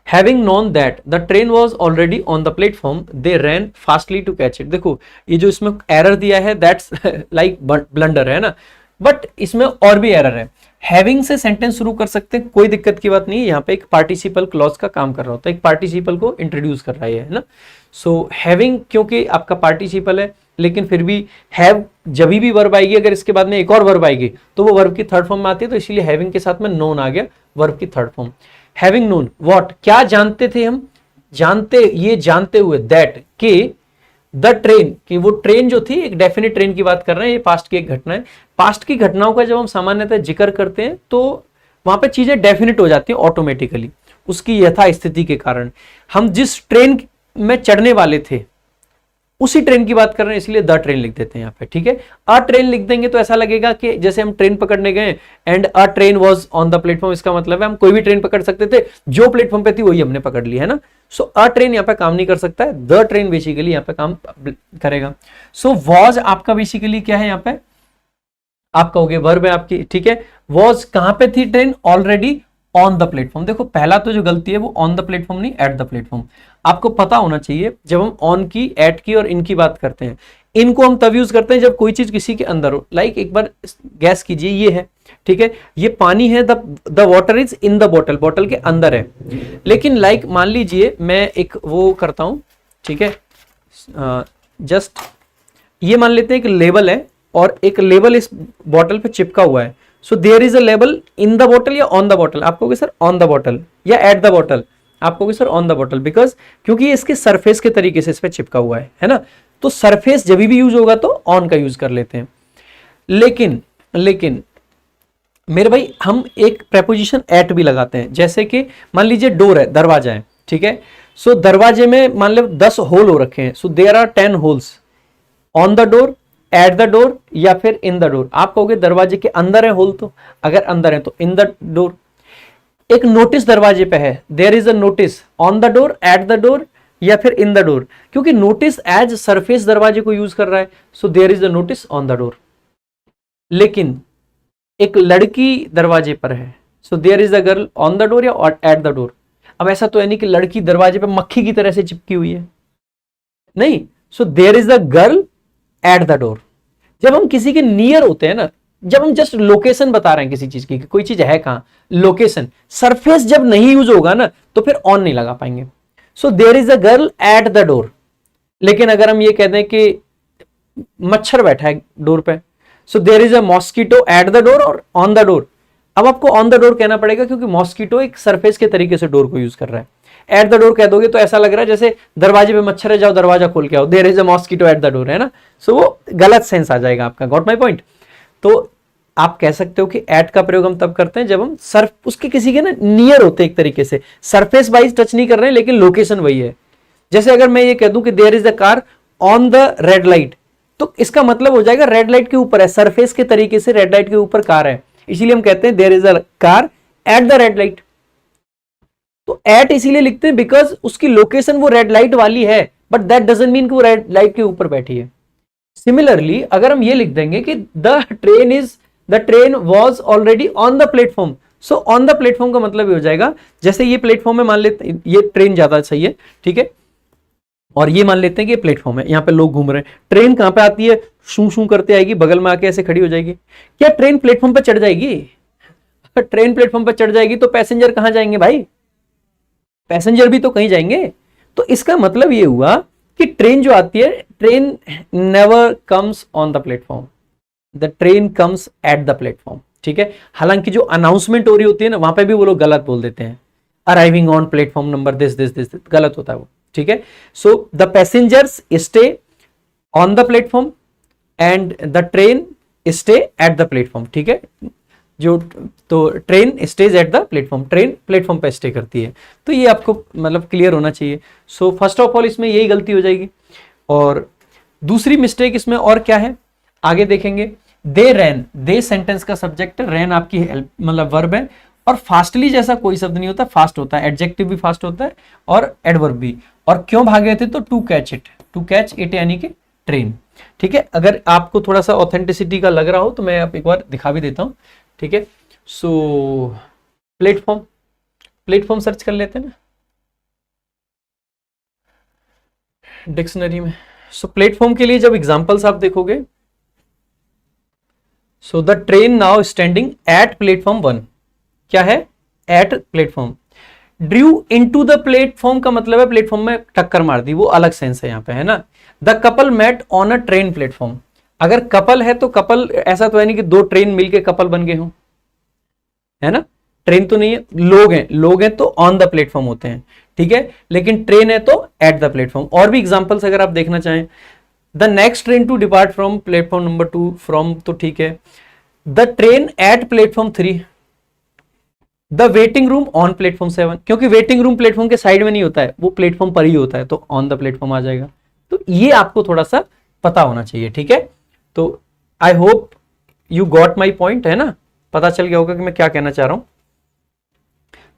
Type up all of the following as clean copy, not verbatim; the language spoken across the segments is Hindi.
Having known that the train was already on the platform they ran fastly to catch it. देखो ये जो इसमें एरर दिया है दैट्स लाइक ब्लंडर है ना, बट इसमें और भी एरर है। हैविंग से सेंटेंस शुरू कर सकते हैं, कोई दिक्कत की बात नहीं है। यहाँ पे एक पार्टिसिपल क्लॉज का काम कर रहा होता है, एक पार्टिसिपल को इंट्रोड्यूस कर रहा है ना। सो हैविंग क्योंकि आपका पार्टिसिपल है, लेकिन फिर भी हैव जब भी वर्ब आएगी, अगर इसके बाद में एक और वर्ब आएगी तो वो वर्ब की थर्ड फॉर्म में आती है, तो इसलिए हैविंग के साथ में नोन आ गया, वर्ब की third form. Having known what, क्या जानते थे हम, जानते, ये जानते हुए, दैट कि द ट्रेन, कि वो ट्रेन जो थी एक डेफिनेट ट्रेन की बात कर रहे हैं, ये पास्ट की एक घटना है। पास्ट की घटनाओं का जब हम सामान्यतः जिक्र करते हैं तो वहां पे चीजें डेफिनेट हो जाती हैं ऑटोमेटिकली, उसकी यथा स्थिति के कारण। हम जिस ट्रेन में चढ़ने वाले थे उसी ट्रेन की बात कर रहे हैं, इसलिए द ट्रेन लिख देते हैं यहाँ पे, ठीक है। अ ट्रेन लिख देंगे तो ऐसा लगेगा कि जैसे हम ट्रेन पकड़ने गए and a train was on the platform, इसका मतलब है हम कोई भी ट्रेन पकड़ सकते थे, जो प्लेटफॉर्म पे थी वही हमने पकड़ ली, है ना। सो अ ट्रेन यहाँ पे काम नहीं कर सकता है, द ट्रेन बेसिकली यहाँ पे काम करेगा। सो वॉज आपका बेसिकली क्या है, यहाँ पे आप कहोगे वर्ब है आपकी, ठीक है। वॉज कहां पे थी train, already on the platform. देखो पहला तो जो गलती है वो ऑन द प्लेटफॉर्म नहीं, एट द प्लेटफॉर्म। आपको पता होना चाहिए जब हम ऑन की, एट की और इन की बात करते हैं, इनको हम तब यूज करते हैं जब कोई चीज किसी के अंदर हो। लाइक एक बार गैस कीजिए, ये है, ठीक है, ये पानी है, the water is in the bottle, bottle के अंदर है। लेकिन लाइक मान लीजिए मैं एक वो करता हूं, ठीक है, जस्ट ये मान लेते हैं एक लेबल है और एक लेबल इस बॉटल पे चिपका हुआ है। So there is a label in the bottle या ऑन द बॉटल, आप कहोगे सर ऑन द बॉटल, या एट द बॉटल, आप कहोगे sir on the bottle, because क्योंकि ये इसके सरफेस के तरीके से इस पे चिपका हुआ है ना। तो सरफेस जब भी यूज होगा तो ऑन का यूज कर लेते हैं। लेकिन मेरे भाई हम एक प्रेपोजिशन एट भी लगाते हैं, जैसे कि मान लीजिए डोर है, दरवाजा है, ठीक है। सो दरवाजे में मान लो 10 होल हो रखे हैं, so there are 10 holes on the door, at the door या फिर इन द डोर। आप कहोगे दरवाजे के अंदर है होल, तो अगर अंदर है तो इन द डोर। एक नोटिस दरवाजे पे है, there is a notice on the door, at the door या फिर इन द डोर, क्योंकि नोटिस एज सरफेस दरवाजे को यूज कर रहा है, so there is a notice on the door. लेकिन एक लड़की दरवाजे पर है, so there is a girl on the door या एट द डोर। अब ऐसा तो है नहीं कि लड़की दरवाजे पे मक्खी की तरह से चिपकी हुई है, नहीं। So there is a girl at the door. जब हम किसी के नियर होते हैं ना, जब हम जस्ट लोकेशन बता रहे हैं किसी चीज की, कोई चीज है कहां, लोकेशन, सरफेस जब नहीं यूज होगा ना तो फिर ऑन नहीं लगा पाएंगे। So there is a girl at the door. लेकिन अगर हम ये कहते हैं कि मच्छर बैठा है डोर पे, so there is a mosquito at the door और ऑन द डोर। अब आपको ऑन द डोर कहना पड़ेगा क्योंकि मॉस्किटो एक सरफेस के तरीके से डोर को यूज कर रहा है। एट द डोर कह दोगे तो ऐसा लग रहा है जैसे दरवाजे पे मच्छर है, जाओ दरवाजा खोल के आओ, there is a mosquito at the door, है ना। सो वो गलत सेंस आ जाएगा आपका, गॉट माय पॉइंट। तो आप कह सकते हो कि एट का प्रयोग हम तब करते हैं जब हम सर्फ उसके किसी के ना नियर होते हैं, एक तरीके से सरफेस वाइज टच नहीं कर रहे हैं लेकिन लोकेशन वही है। जैसे अगर मैं ये कह दूं कि there is a car on the red light, तो इसका मतलब हो जाएगा रेड लाइट के ऊपर है, सरफेस के तरीके से रेड लाइट के ऊपर कार है, इसीलिए हम कहते हैं there is a car at the red light. तो एट इसीलिए लिखते हैं बिकॉज उसकी लोकेशन वो रेड लाइट वाली है, बट दैट डजंट मीन कि वो रेड लाइट के ऊपर बैठी है। सिमिलरली अगर हम ये लिख देंगे कि the train was already on the platform, so on the platform का मतलब ये हो जाएगा जैसे ये प्लेटफॉर्म है, मान लेते हैं ये ट्रेन ज्यादा सही है, ठीक है, और ये मान लेते हैं कि ये प्लेटफॉर्म है, यहाँ पे लोग घूम रहे हैं। ट्रेन कहां पे आती है, शू शू करते आएगी, बगल में आके ऐसे खड़ी हो जाएगी। क्या ट्रेन प्लेटफॉर्म पर चढ़ जाएगी? ट्रेन प्लेटफॉर्म पर चढ़ जाएगी तो पैसेंजर कहां जाएंगे भाई? पैसेंजर भी तो कहीं जाएंगे। तो इसका मतलब ये हुआ कि ट्रेन जो आती है, train never comes on the platform, the train comes at the platform, ठीक है। हालांकि जो अनाउंसमेंट हो रही होती है ना, वहां पे भी वो लोग गलत बोल देते हैं, arriving on platform number this this this, गलत होता है वो, ठीक है। So the passengers stay on the platform and the train stay at the platform, ठीक है। जो तो train stage at the platform, train platform पे स्टे करती है। तो ये आपको मतलब क्लियर होना चाहिए। सो फर्स्ट ऑफ ऑल इसमें यही गलती हो जाएगी। और दूसरी मिस्टेक इसमें और क्या है आगे देखेंगे। दे रैन, दे सेंटेंस का सब्जेक्ट, रैन आपकी मतलब वर्ब है, और फास्टली जैसा कोई शब्द नहीं होता, फास्ट होता है, एडजेक्टिव भी फास्ट होता है और एडवर्ब भी। और क्यों भागे थे तो टू कैच इट यानी कि ट्रेन, ठीक है। अगर आपको थोड़ा सा ऑथेंटिसिटी का लग रहा हो तो मैं आप एक बार दिखा भी देता हूं, ठीक है। सो प्लेटफॉर्म सर्च कर लेते हैं ना, डिक्शनरी में। सो प्लेटफॉर्म के लिए जब एग्जांपल्स आप देखोगे, so the train now standing at platform 1, क्या है, at platform. Drew into the platform का मतलब है प्लेटफॉर्म में टक्कर मार दी, वो अलग सेंस है यहाँ पे, है ना। The couple met on a train platform, अगर कपल है तो कपल ऐसा तो है नहीं कि दो ट्रेन मिलके कपल बन गए हों, है ना, ट्रेन तो नहीं है, लोग हैं तो ऑन द प्लेटफॉर्म होते हैं, ठीक है, लेकिन ट्रेन है तो एट द प्लेटफॉर्म। और भी एग्जांपल्स अगर आप देखना चाहें, the next train to depart from platform number 2 from, तो ठीक है, the train at platform 3, the waiting room on platform 7, क्योंकि वेटिंग रूम प्लेटफॉर्म के साइड में नहीं होता है, वो प्लेटफॉर्म पर ही होता है, तो ऑन द प्लेटफॉर्म आ जाएगा। तो ये आपको थोड़ा सा पता होना चाहिए, ठीक है। तो I hope you got my point, है ना, पता चल गया होगा कि मैं क्या कहना चाह रहा हूं।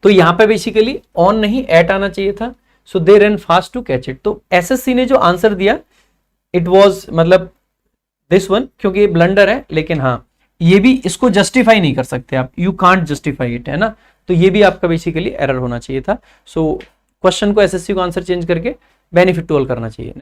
तो यहां पे बेसिकली ऑन नहीं एट आना चाहिए था, so they ran fast to catch it. तो एसएससी ने जो आंसर दिया, इट वॉज मतलब दिस वन, क्योंकि ये ब्लंडर है, लेकिन हाँ ये भी, इसको जस्टिफाई नहीं कर सकते आप, यू कांट जस्टिफाई इट, है ना। तो ये भी आपका बेसिकली एरर होना चाहिए था। सो क्वेश्चन को, एसएससी को आंसर चेंज करके बेनिफिट टू ऑल करना चाहिए।